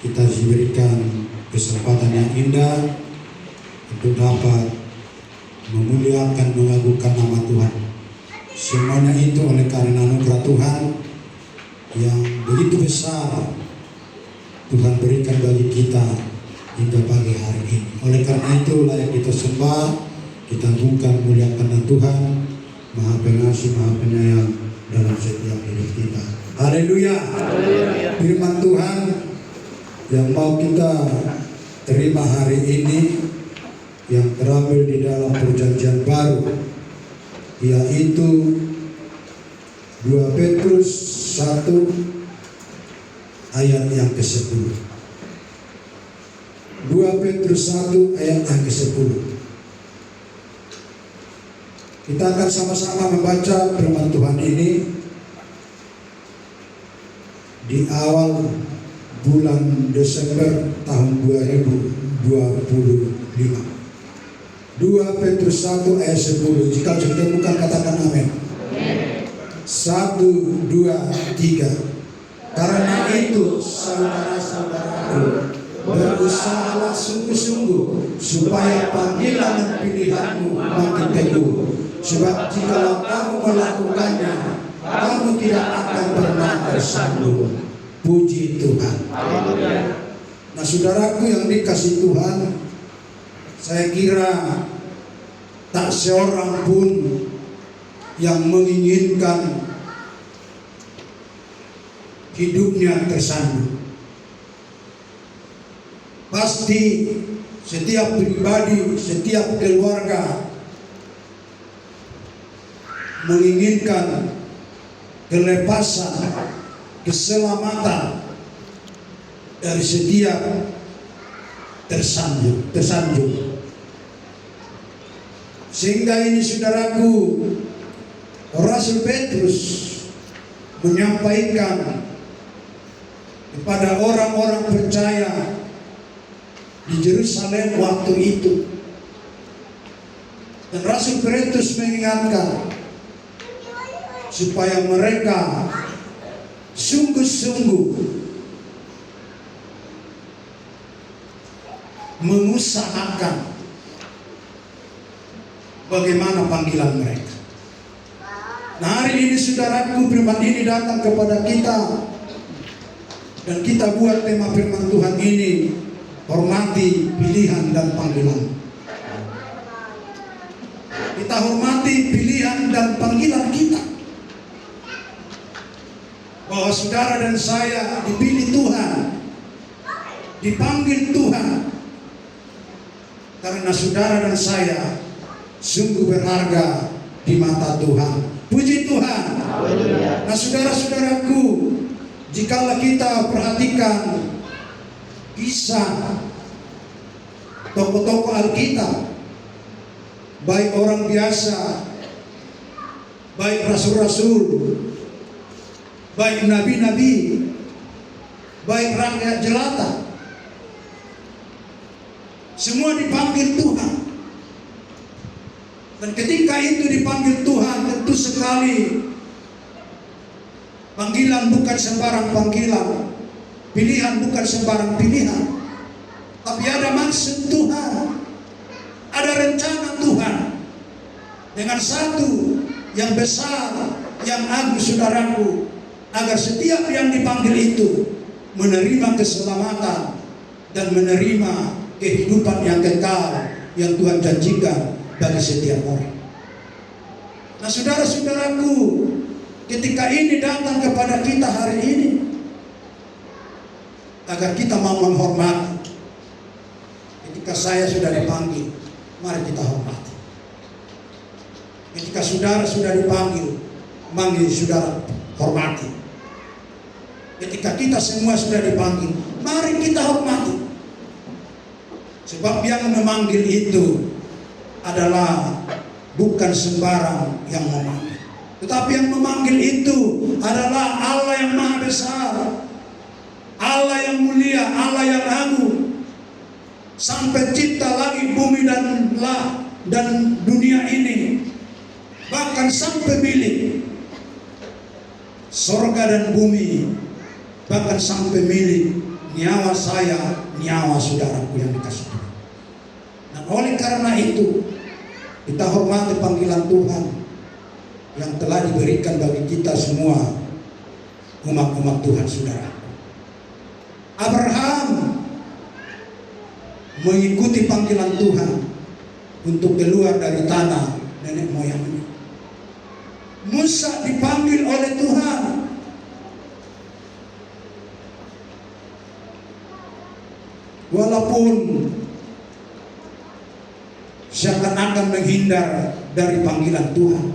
kita diberikan kesempatan yang indah untuk dapat memuliakan, mengagungkan nama Tuhan. Semuanya itu oleh karena anugerah Tuhan yang begitu besar Tuhan berikan bagi kita hingga pagi hari ini. Oleh karena itu layak kita sembah, kita agungkan, muliakan Tuhan Maha Pengasih, Maha Penyayang dalam setiap hidup kita. Haleluya. Firman Tuhan yang mau kita terima hari ini yang terambil di dalam perjanjian baru, yaitu 2 Petrus 1 ayat yang ke-10. 2 Petrus 1 ayat yang ke-10. Kita akan sama-sama membaca firman Tuhan ini di awal bulan Desember tahun 2025. 2 Petrus 1 ayat 10. Jika sudah bukan katakan amin. 1, 2, 3. Karena itu saudara-saudaraku, berusahalah sungguh-sungguh supaya panggilan dan pilihanmu makin teguh. Sebab jika kamu melakukannya, kamu tidak akan pernah tersandung. Puji Tuhan. Nah, saudaraku yang dikasih Tuhan, saya kira tak seorang pun yang menginginkan hidupnya tersandung. Pasti setiap pribadi, setiap keluarga menginginkan kelepasan, keselamatan dari setiap tersanjung. Sehingga ini saudaraku, Rasul Petrus menyampaikan kepada orang-orang percaya di Yerusalem waktu itu. Dan Rasul Petrus mengingatkan supaya mereka sungguh-sungguh mengusahakan bagaimana panggilan mereka. Nah, hari ini saudaraku, firman ini datang kepada kita dan kita buat tema firman Tuhan ini, hormati pilihan dan panggilan. Kita hormati pilihan dan panggilan kita, bahwa saudara dan saya dipilih Tuhan, dipanggil Tuhan, karena saudara dan saya sungguh berharga di mata Tuhan. Puji Tuhan. Nah, saudara-saudaraku, jikalau kita perhatikan kisah tokoh-tokoh Alkitab, baik orang biasa, baik rasul-rasul, baik nabi-nabi, baik rakyat jelata, semua dipanggil Tuhan. Dan ketika itu dipanggil Tuhan, tentu sekali panggilan bukan sembarang panggilan, pilihan bukan sembarang pilihan, tapi ada maksud Tuhan, ada rencana Tuhan dengan satu yang besar, yang agung saudaraku, agar setiap yang dipanggil itu menerima keselamatan dan menerima kehidupan yang kekal yang Tuhan janjikan bagi setiap orang. Nah, saudara-saudaraku, ketika ini datang kepada kita hari ini, agar kita mau menghormati. Ketika saya sudah dipanggil, mari kita hormati. Ketika saudara sudah dipanggil, manggil saudara, hormati. Ketika kita semua sudah dipanggil, mari kita hormati. Sebab yang memanggil itu adalah bukan sembarang yang memanggil, tetapi yang memanggil itu adalah Allah yang Maha Besar, Allah yang mulia, Allah yang agung. Sampai cipta langit, bumi dan dunia ini, bahkan sampai milik sorga dan bumi, bahkan sampai milik nyawa saya, nyawa saudaraku yang dikasih Tuhan. Nah, oleh karena itu kita hormati panggilan Tuhan yang telah diberikan bagi kita semua umat-umat Tuhan, saudara. Abraham mengikuti panggilan Tuhan untuk keluar dari tanah nenek moyangnya. Musa dipanggil oleh Tuhan walaupun seakan-akan menghindar dari panggilan Tuhan.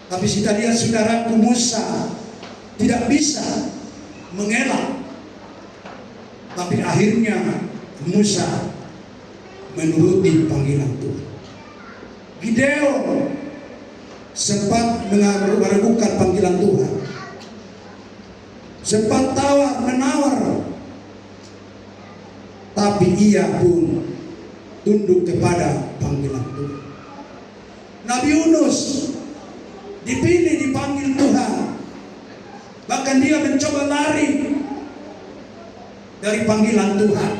Tapi kita lihat saudaraku, Musa tidak bisa mengelak. Tapi akhirnya Musa menuruti panggilan Tuhan. Gideon sempat meragukan panggilan Tuhan, sempat tawar menawar, tapi ia pun tunduk kepada panggilan Tuhan. Nabi Yunus dipilih, dipanggil Tuhan, bahkan dia mencoba lari dari panggilan Tuhan,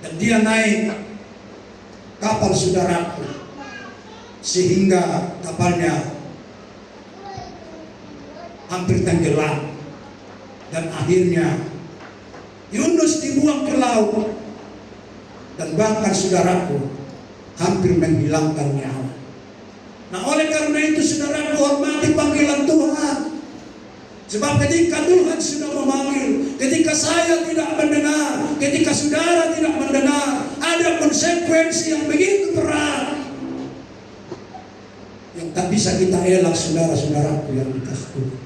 dan dia naik kapal, saudaraku, sehingga kapalnya hampir tenggelam, dan akhirnya Yunus dibuang ke laut, dan bahkan saudaraku hampir menghilangkan nyawa. Nah, oleh karena itu saudaraku, hormati panggilan Tuhan. Sebab ketika Tuhan sudah memanggil, ketika saya tidak mendengar, ketika saudara tidak mendengar, ada konsekuensi yang begitu berat yang tak bisa kita elak, saudara-saudaraku yang dikasih Tuhan.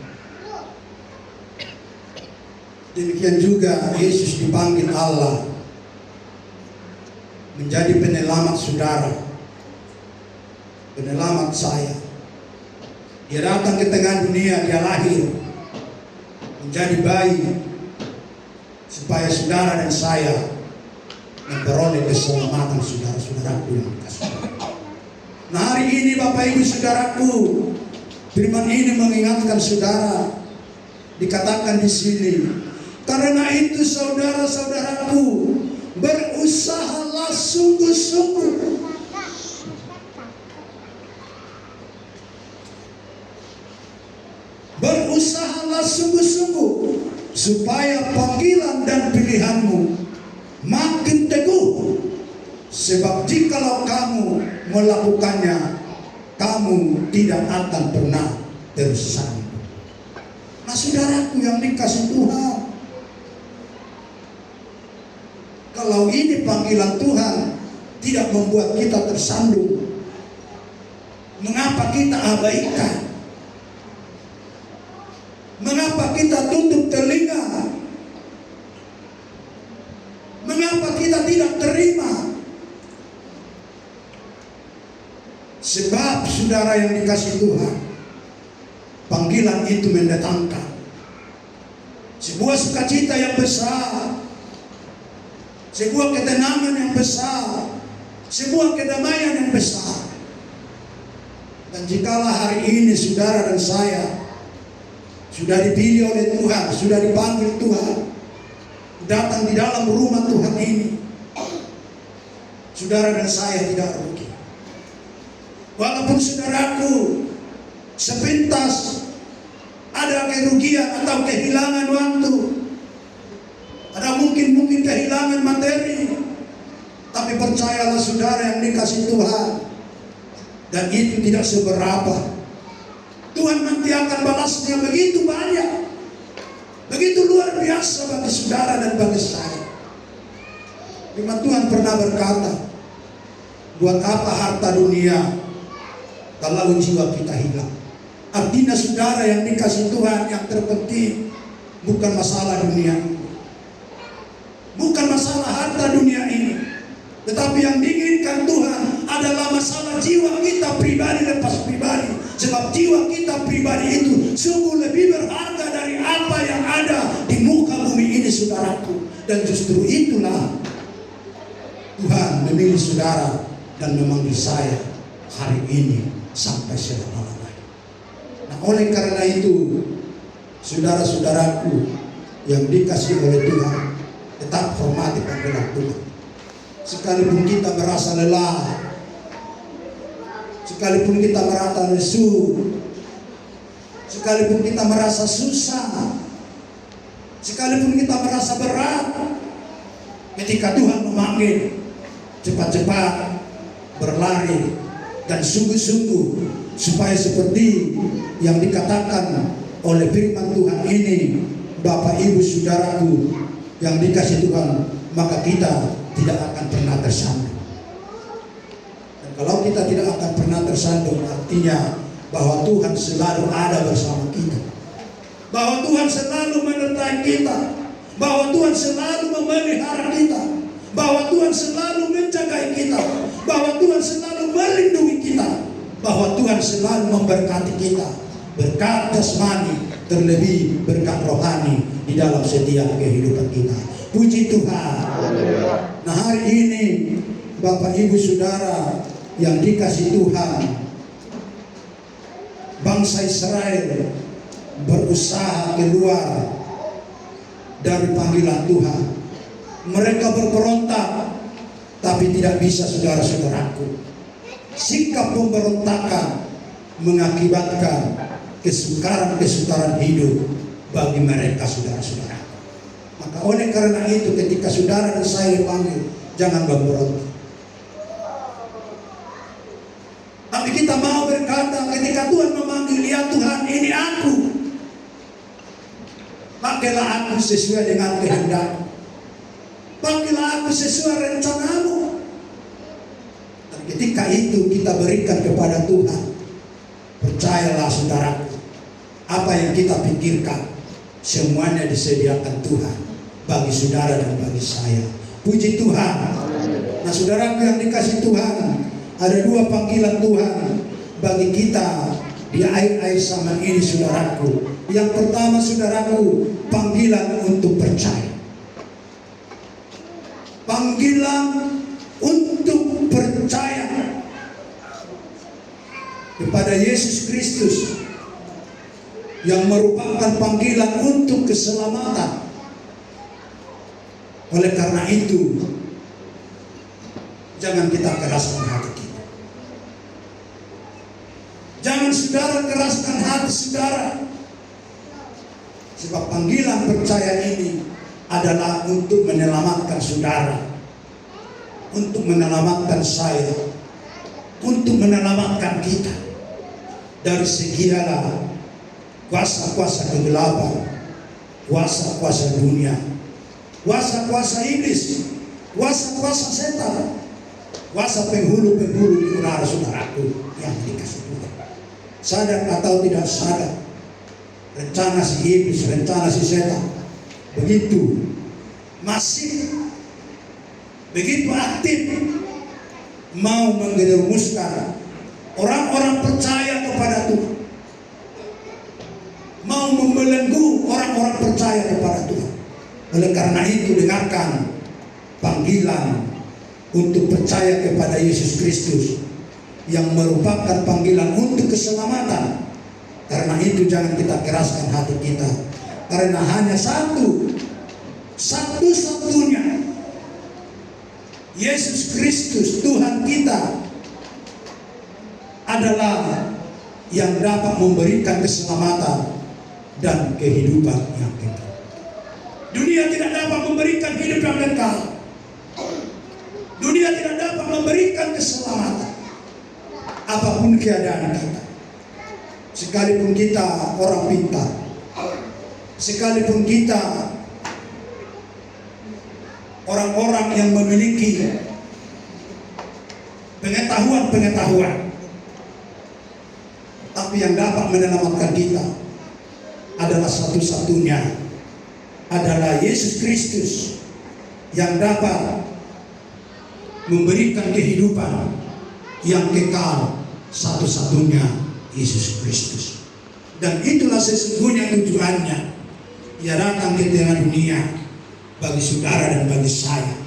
Demikian juga Yesus dipanggil Allah menjadi penyelamat saudara, penyelamat saya. Dia datang ke tengah dunia, dia lahir menjadi bayi supaya saudara dan saya memperoleh keselamatan, saudara-saudaraku yang dikasih. Nah, hari ini Bapak Ibu saudaraku, firman ini mengingatkan saudara, dikatakan di sini, karena itu saudara-saudaraku, berusahalah sungguh-sungguh supaya panggilan dan pilihanmu makin teguh. Sebab jikalau kamu melakukannya, kamu tidak akan pernah tersandung. Nah, saudaraku yang dikasih Tuhan, kalau ini panggilan Tuhan tidak membuat kita tersandung, mengapa kita abaikan? Mengapa kita tutup telinga? Mengapa kita tidak terima? Sebab saudara yang dikasih Tuhan, panggilan itu mendatangkan sebuah sukacita yang besar, sebuah ketenangan yang besar, sebuah kedamaian yang besar. Dan jikalau hari ini saudara dan saya sudah dipilih oleh Tuhan, sudah dipanggil Tuhan, datang di dalam rumah Tuhan ini, saudara dan saya tidak rugi. Walaupun saudaraku sepintas ada kerugian atau kehilangan waktu, ada mungkin kehilangan materi, tapi percayalah saudara yang dikasih Tuhan, dan itu tidak seberapa. Tuhan nanti akan balasnya begitu banyak, begitu luar biasa bagi saudara dan bagi saya. Firman Tuhan pernah berkata, buat apa harta dunia kalau jiwa kita hilang? Artinya saudara yang dikasih Tuhan, yang terpenting bukan masalah dunia ini, bukan masalah harta dunia ini, tetapi yang diinginkan Tuhan adalah masalah jiwa kita pribadi lepas pribadi. Sebab jiwa kita pribadi itu sungguh lebih berharga dari apa yang ada di muka bumi ini, saudaraku. Dan justru itulah Tuhan memilih saudara dan memanggil saya hari ini sampai selama-lamanya. Nah, oleh karena itu, saudara-saudaraku, yang dikasih oleh Tuhan, tetap hormati panggilan Tuhan. Sekalipun kita merasa lelah, sekalipun kita merasa lesu, sekalipun kita merasa susah, sekalipun kita merasa berat, ketika Tuhan memanggil, cepat-cepat berlari dan sungguh-sungguh, supaya seperti yang dikatakan oleh firman Tuhan ini, Bapak Ibu Saudaraku yang dikasih Tuhan, maka kita tidak akan pernah tersandung. Dan kalau kita tidak akan pernah tersandung, artinya bahwa Tuhan selalu ada bersama kita, bahwa Tuhan selalu menyertai kita, bahwa Tuhan selalu memelihara kita, bahwa Tuhan selalu menjaga kita, bahwa Tuhan selalu melindungi kita, bahwa Tuhan selalu memberkati kita, berkat jasmani terlebih berkat rohani di dalam setiap kehidupan kita. Puji Tuhan. Nah, hari ini Bapak Ibu Saudara yang dikasih Tuhan, bangsa Israel berusaha keluar dari panggilan Tuhan. Mereka berberontak, tapi tidak bisa, saudara-saudaraku. Sikap pemberontakan mengakibatkan kesukaran-kesukaran hidup bagi mereka, saudara-saudara. Maka oleh karena itu, ketika saudara dan saya dipanggil, jangan memberontak. Tapi kita mau berkata, ketika Tuhan memanggil, ya Tuhan, ini aku. Pakailah aku sesuai dengan kehendak-Mu. Pakailah aku sesuai rencana-Mu. Dan ketika itu kita berikan kepada Tuhan, percayalah saudaraku, apa yang kita pikirkan semuanya disediakan Tuhan bagi saudara dan bagi saya. Puji Tuhan. Nah, saudaraku yang dikasih Tuhan, ada dua panggilan Tuhan bagi kita di akhir-akhir zaman ini, saudaraku. Yang pertama, saudaraku, panggilan untuk percaya. Panggilan untuk percaya kepada Yesus Kristus, yang merupakan panggilan untuk keselamatan. Oleh karena itu, jangan kita keraskan hati kita. Jangan saudara keraskan hati saudara. Sebab panggilan percaya ini adalah untuk menyelamatkan saudara, untuk menyelamatkan saya, untuk menyelamatkan kita dari segala kuasa-kuasa kegelapan, kuasa-kuasa dunia, kuasa-kuasa iblis, kuasa-kuasa setan, kuasa penghulu-penghulu di udara, saudaraku yang dikasih Tuhan. Sadar atau tidak sadar, rencana si iblis, rencana si setan begitu masif, begitu aktif, mau menggerumuskan orang-orang percaya kepada Tuhan, mau membelenggu orang-orang percaya kepada Tuhan. Oleh karena itu, dengarkan panggilan untuk percaya kepada Yesus Kristus yang merupakan panggilan untuk keselamatan. Karena itu jangan kita keraskan hati kita, karena hanya satu-satunya Yesus Kristus Tuhan kita adalah yang dapat memberikan keselamatan dan kehidupan yang kekal. Dunia tidak dapat memberikan hidup yang kekal. Dunia tidak dapat memberikan keselamatan apapun keadaan kita. Sekalipun kita orang pintar, sekalipun kita orang-orang yang memiliki pengetahuan, tapi yang dapat menyelamatkan kita adalah satu-satunya, adalah Yesus Kristus yang dapat memberikan kehidupan yang kekal, satu-satunya Yesus Kristus. Dan itulah sesungguhnya tujuannya. Ia datang ke tengah dunia bagi saudara dan bagi saya,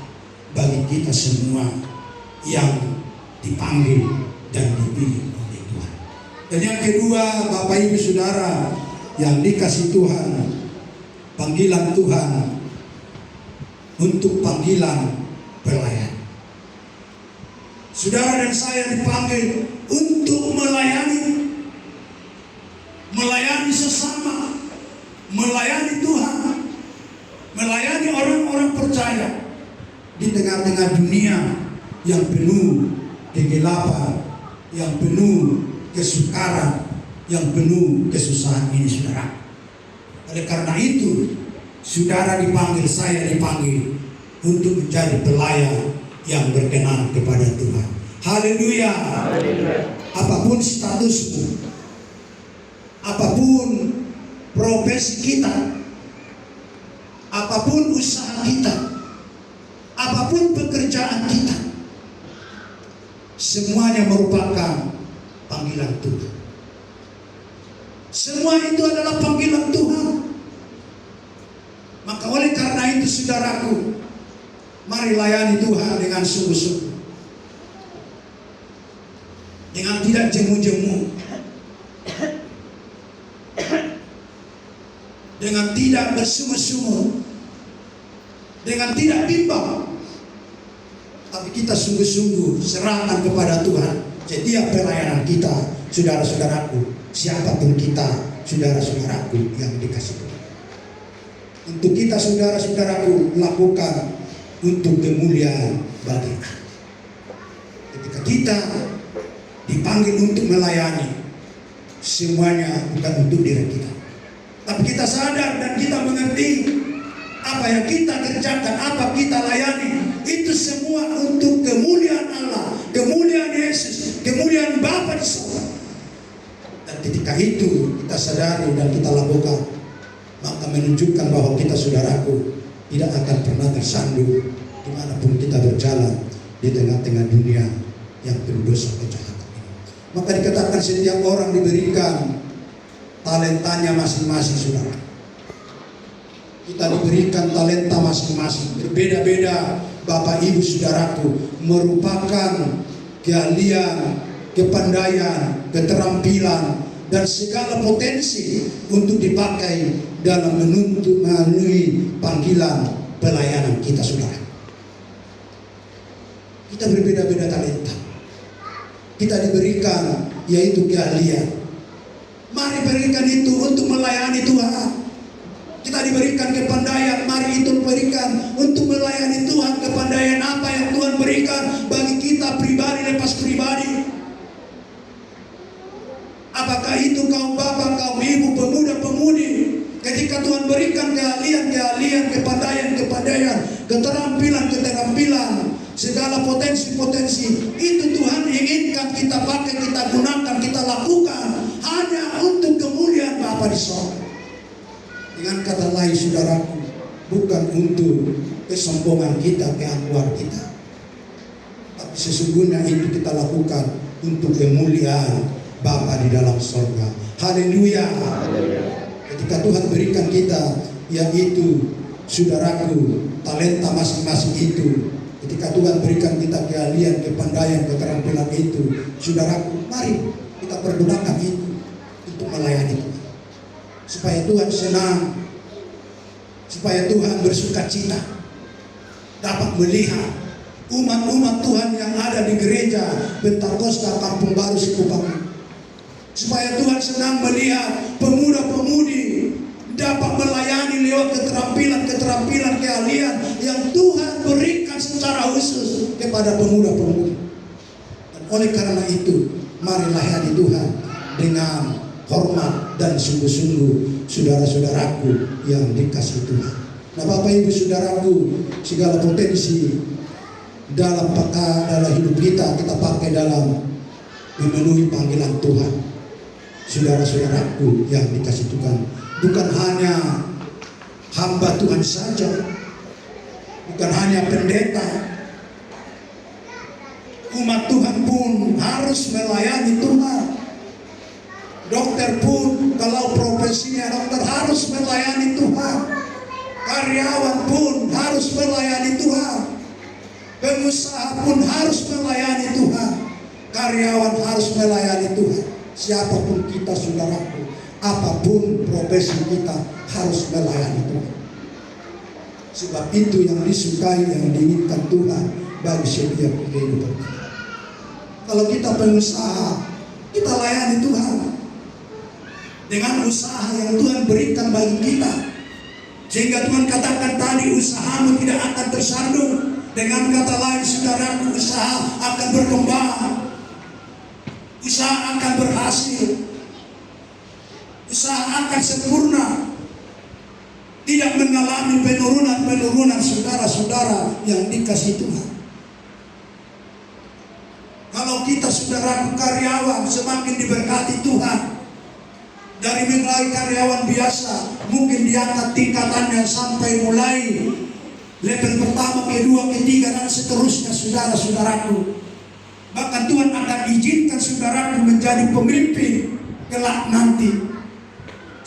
bagi kita semua yang dipanggil dan dipilih oleh Tuhan. Dan yang kedua, Bapak Ibu Saudara yang dikasih Tuhan, panggilan Tuhan untuk panggilan pelayan. Saudara dan saya dipanggil untuk melayani sesama, melayani Tuhan, melayani orang-orang percaya di tengah-tengah dunia yang penuh kegelapan, yang penuh kesukaran, yang penuh kesusahan ini, saudara. Oleh karena itu, saudara dipanggil, saya dipanggil untuk menjadi pelayan yang berkenan kepada Tuhan. Haleluya. Apapun statusmu, apapun profesi kita, apapun usaha kita, apapun pekerjaan kita, semuanya merupakan panggilan Tuhan. Semua itu adalah panggilan Tuhan. Maka oleh karena itu, saudaraku, mari layani Tuhan dengan sungguh-sungguh, dengan tidak jemu-jemu, dengan tidak bersungut-sungut, dengan tidak bimbang, tapi kita sungguh-sungguh serahkan kepada Tuhan setiap pelayanan kita, saudara-saudaraku, siapapun kita, saudara-saudaraku yang dikasihi Tuhan. Untuk kita, saudara-saudaraku, lakukan untuk kemuliaan bagi Allah. Ketika kita dipanggil untuk melayani, semuanya bukan untuk diri kita, tapi kita sadar dan kita mengerti apa yang kita kerjakan, apa kita layani, itu semua untuk kemuliaan Allah, kemuliaan Yesus, kemuliaan Bapa di surga. Dan ketika itu kita sadari dan kita lakukan, maka menunjukkan bahwa kita, saudaraku, tidak akan pernah tersandung dimanapun kita berjalan di tengah-tengah dunia yang penuh dosa kejahatan ini. Maka dikatakan setiap orang diberikan talentanya masing-masing, saudara. Kita diberikan talenta masing-masing, berbeda-beda, Bapak Ibu Saudaraku, merupakan keahlian, kepandaian, keterampilan, dan segala potensi untuk dipakai dalam menuntut melalui panggilan pelayanan kita, saudara. Kita berbeda-beda talenta. Kita diberikan yaitu keahlian. Mari berikan itu untuk melayani Tuhan. Kita diberikan kepandaian, mari itu berikan untuk melayani Tuhan. Kepandaian apa yang Tuhan berikan bagi kita pribadi lepas pribadi. Apakah itu kaum bapak, kaum ibu, pemuda, pemudi, ketika Tuhan berikan keahlian, kepandaian, keterampilan, segala potensi, itu Tuhan inginkan kita pakai, kita gunakan, kita lakukan hanya untuk kemuliaan Bapa di sorga. Dengan kata lain, saudaraku, bukan untuk kesombongan kita, keangkuhan kita, tapi sesungguhnya itu kita lakukan untuk kemuliaan Bapa di dalam sorga. Haleluya. Ketika Tuhan berikan kita, yaitu saudaraku, talenta masing-masing itu, ketika Tuhan berikan kita keahlian, kepandaian, keterampilan itu, saudaraku, mari kita pergunakan itu untuk melayani Tuhan, supaya Tuhan senang, supaya Tuhan bersuka cita, dapat melihat umat-umat Tuhan yang ada di gereja Pentakosta Kampung Baru Sikupang, supaya Tuhan senang melihat pemuda-pemudi dapat melayani lewat keterampilan, keahlian yang Tuhan berikan secara khusus kepada pemuda-pemudi. Dan oleh karena itu, mari layani Tuhan dengan hormat dan sungguh-sungguh, saudara-saudaraku yang dikasihi Tuhan. Nah, Bapak Ibu Saudaraku, segala potensi dalam hidup kita pakai dalam memenuhi panggilan Tuhan. Saudara-saudaraku yang dikasihi Tuhan, bukan hanya hamba Tuhan saja, bukan hanya pendeta, umat Tuhan pun harus melayani Tuhan. Dokter pun kalau profesinya dokter harus melayani Tuhan. Karyawan pun harus melayani Tuhan. Pengusaha pun harus melayani Tuhan. Karyawan harus melayani Tuhan. Siapapun kita, saudaraku, apapun profesi kita harus melayani Tuhan. Sebab itu yang disukai, yang diinginkan Tuhan bagi setiap kehidupan kita. Kalau kita pengusaha, kita layani Tuhan dengan usaha yang Tuhan berikan bagi kita. Sehingga Tuhan katakan tadi, usahamu tidak akan tersandung. Dengan kata lain, saudaraku, usaha akan berkembang, usaha akan berhasil, usaha akan sempurna, tidak mengalami penurunan saudara-saudara yang dikasihi Tuhan. Kalau kita, saudaraku, karyawan, semakin diberkati Tuhan. Dari mulai karyawan biasa, mungkin diangkat tingkatannya sampai mulai level pertama, kedua, ketiga, dan seterusnya, saudara-saudaraku. Bahkan Tuhan akan izinkan saudaraku menjadi pemimpin kelak nanti.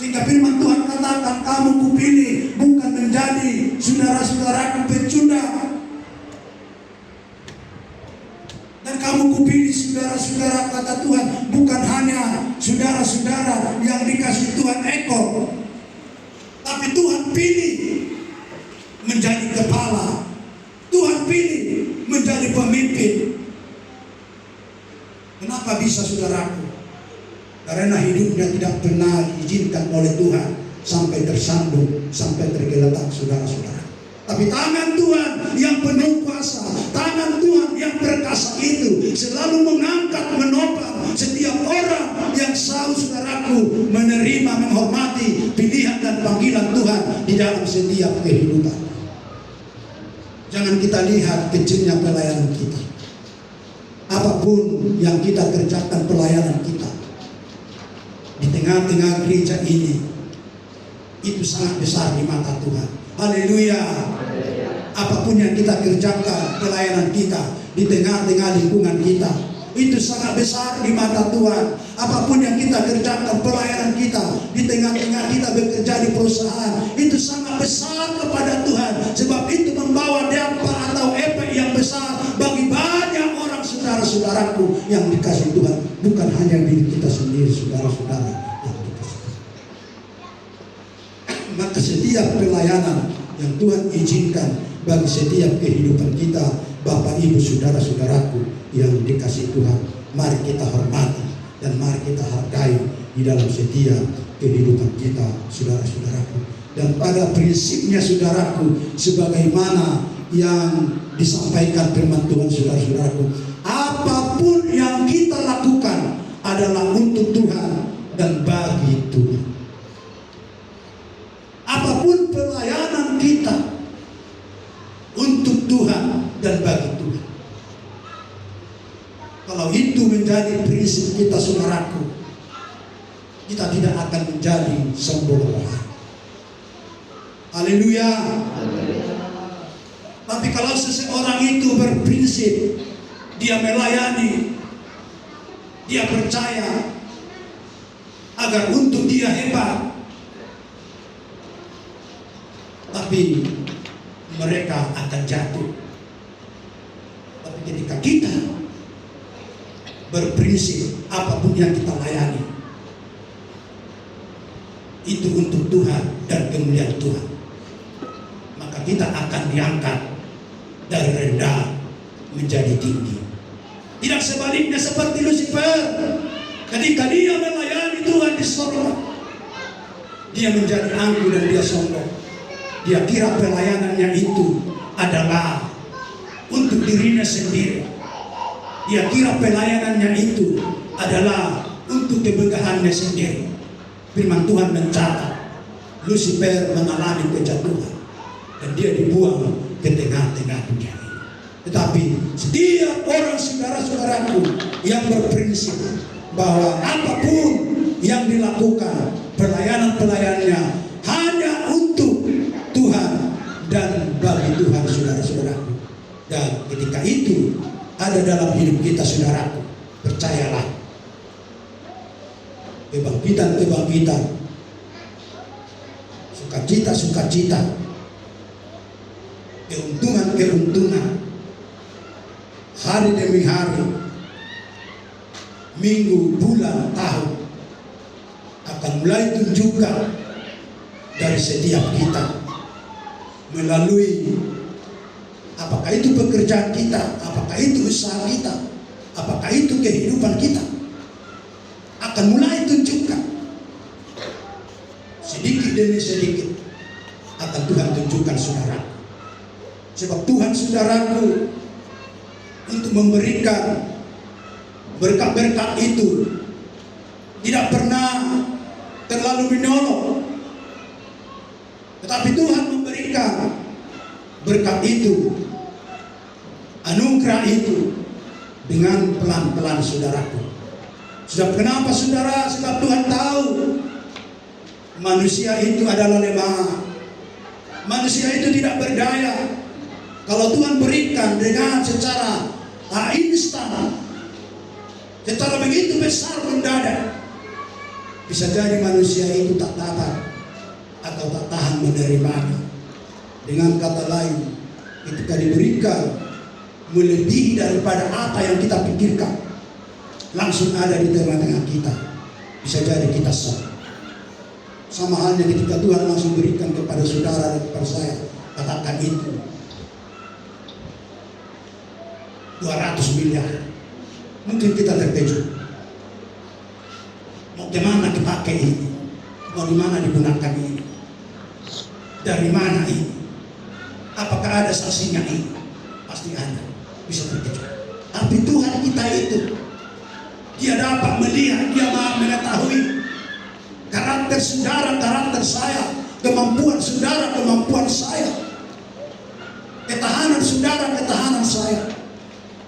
Sehingga firman Tuhan katakan, kamu kupilih bukan menjadi saudara-saudaraku pecundang, dan kamu kupilih, saudara-saudara, kata Tuhan, bukan hanya saudara-saudara yang dikasih Tuhan ekor, tapi Tuhan pilih menjadi kepala. Tuhan pilih menjadi pemimpin. Kenapa bisa, saudaraku? Karena hidupnya tidak pernah diizinkan oleh Tuhan sampai tersandung, sampai tergeletak, saudara-saudara. Tapi tangan Tuhan yang penuh kuasa, tangan Tuhan yang perkasa itu selalu mengangkat, menopang setiap orang yang selalu, saudaraku, menerima, menghormati pilihan dan panggilan Tuhan di dalam setiap kehidupan. Jangan kita lihat kecilnya pelayanan kita. Apapun yang kita kerjakan pelayanan kita di tengah-tengah gereja ini, itu sangat besar di mata Tuhan. Haleluya. Apapun yang kita kerjakan pelayanan kita di tengah-tengah lingkungan kita, itu sangat besar di mata Tuhan. Apapun yang kita kerjakan pelayanan kita di tengah-tengah kita bekerja di perusahaan, itu sangat besar kepada Tuhan. Sebab itu membawa dampak atau efek yang besar bagi banyak orang, saudara-saudaraku yang dikasih Tuhan. Bukan hanya diri kita sendiri, saudara-saudara yang dikasih. Maka setiap pelayanan yang Tuhan izinkan bagi setiap kehidupan kita, Bapak Ibu saudara-saudaraku yang dikasih Tuhan, mari kita hormati dan mari kita hargai di dalam setiap kehidupan kita, saudara-saudaraku. Dan pada prinsipnya, saudaraku, sebagaimana yang disampaikan firman Tuhan, saudara-saudaraku, apapun yang kita lakukan adalah untuk Tuhan dan bagi Tuhan. Apapun pelayanan kita untuk Tuhan dan bagi Tuhan. Kalau itu menjadi prinsip kita, saudaraku, kita tidak akan menjadi sombong orang. Haleluya. Tapi kalau seseorang itu berprinsip, dia melayani, dia percaya agar untuk dia hebat, tapi mereka akan jatuh. Tapi ketika kita berprinsip, apapun yang kita layani itu untuk Tuhan dan kemuliaan Tuhan, maka kita akan diangkat dari rendah menjadi tinggi. Tidak sebaliknya seperti Lucifer, ketika dia melayani Tuhan di sorga, dia menjadi angkuh dan dia sombong. Dia kira pelayanannya itu adalah untuk dirinya sendiri. Dia kira pelayanannya itu adalah untuk kemegahannya sendiri. Firman Tuhan mencatat Lucifer mengalami kejatuhan dan dia dibuang ke tengah-tengah dunia ini. Tetapi setiap orang, saudara-saudaraku, yang berprinsip bahwa apapun yang dilakukan, pelayanan-pelayanannya hanya untuk Tuhan dan bagi Tuhan, saudara-saudaraku. Dan ketika itu ada dalam hidup kita, saudaraku, percayalah, kebangkitan-kebangkitan, sukacita-sukacita, keuntungan-keuntungan, hari demi hari, minggu, bulan, tahun akan mulai tunjukkan dari setiap kita melalui apakah itu pekerjaan kita, apakah itu usaha kita, apakah itu kehidupan kita, akan mulai tunjukkan sedikit demi sedikit akan Tuhan tunjukkan saudara. Sebab Tuhan saudaraku untuk memberikan berkat-berkat itu tidak pernah terlalu menolong, tetapi Tuhan memberikan berkat itu, anugerah itu dengan pelan-pelan saudaraku. Sebab kenapa saudara? Sebab Tuhan tahu manusia itu adalah lemah. Manusia itu tidak berdaya. Kalau Tuhan berikan dengan secara instan, secara begitu besar mendadak, bisa jadi manusia itu tak dapat atau tak tahan menerimanya. Dengan kata lain, ketika diberikan melebihi daripada apa yang kita pikirkan, langsung ada di tengah-tengah kita, bisa jadi kita shock. Sama halnya ketika Tuhan langsung berikan kepada saudara dan kepada saya, katakan itu 200 miliar, mungkin kita terkejut. Mau kemana dipakai ini? Mau di mana digunakan ini? Dari mana ini? Apakah ada saksinya ini? Pasti ada, bisa terkejut. Tapi Tuhan kita itu, Dia dapat melihat, Dia mengetahui karakter saudara, karakter saya, kemampuan saudara, kemampuan saya, ketahanan saudara, ketahanan saya,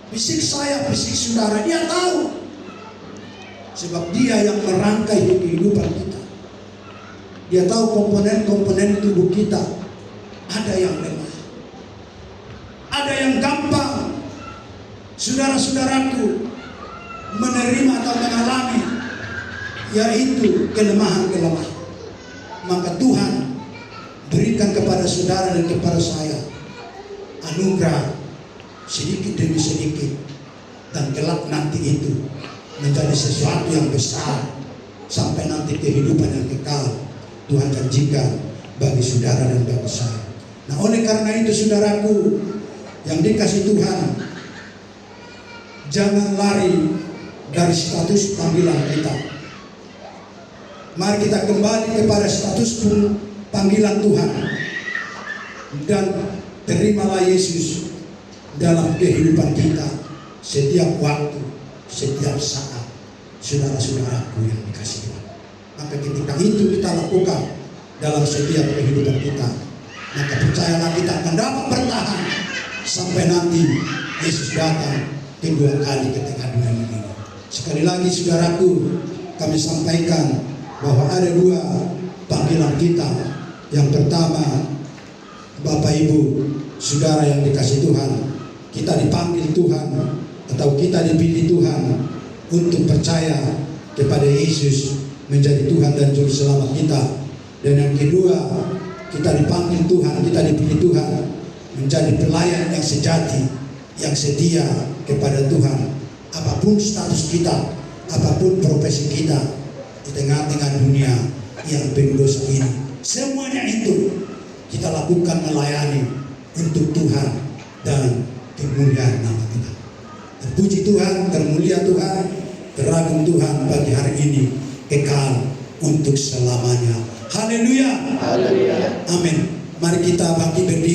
fisik saya, fisik saudara. Dia tahu, sebab Dia yang merangkai kehidupan kita. Dia tahu komponen-komponen tubuh kita. Ada yang lemah, ada yang gampang, saudara-saudaraku, menerima atau mengalami, yaitu kelemahan-kelemahan. Maka Tuhan berikan kepada saudara dan kepada saya anugerah sedikit demi sedikit, dan kelak nanti itu menjadi sesuatu yang besar sampai nanti kehidupan yang kekal Tuhan janjikan bagi saudara dan bagi saya. Nah, oleh karena itu saudaraku yang dikasih Tuhan, jangan lari dari status panggilan kita. Mari kita kembali kepada status panggilan Tuhan dan terimalah Yesus dalam kehidupan kita setiap waktu, setiap saat, saudara-saudaraku yang dikasih Tuhan. Maka ketika itu kita lakukan dalam setiap kehidupan kita, maka percayalah kita akan dapat bertahan sampai nanti Yesus datang kedua kali ke tengah dunia ini. Sekali lagi saudaraku, kami sampaikan bahwa ada dua panggilan kita. Yang pertama, Bapak Ibu saudara yang dikasih Tuhan, kita dipanggil Tuhan atau kita dipilih Tuhan untuk percaya kepada Yesus menjadi Tuhan dan Juru Selamat kita. Dan yang kedua, kita dipanggil Tuhan, kita dipilih Tuhan menjadi pelayan yang sejati, yang setia kepada Tuhan. Apapun status kita, apapun profesi kita di tengah-tengah dunia yang penuh dosa ini, semuanya itu kita lakukan melayani untuk Tuhan dan kemuliaan nama Tuhan. Terpuji Tuhan, termulia Tuhan, teragung Tuhan bagi hari ini, kekal untuk selamanya. Haleluya. Haleluya. Amin. Mari kita bangkit berdiri.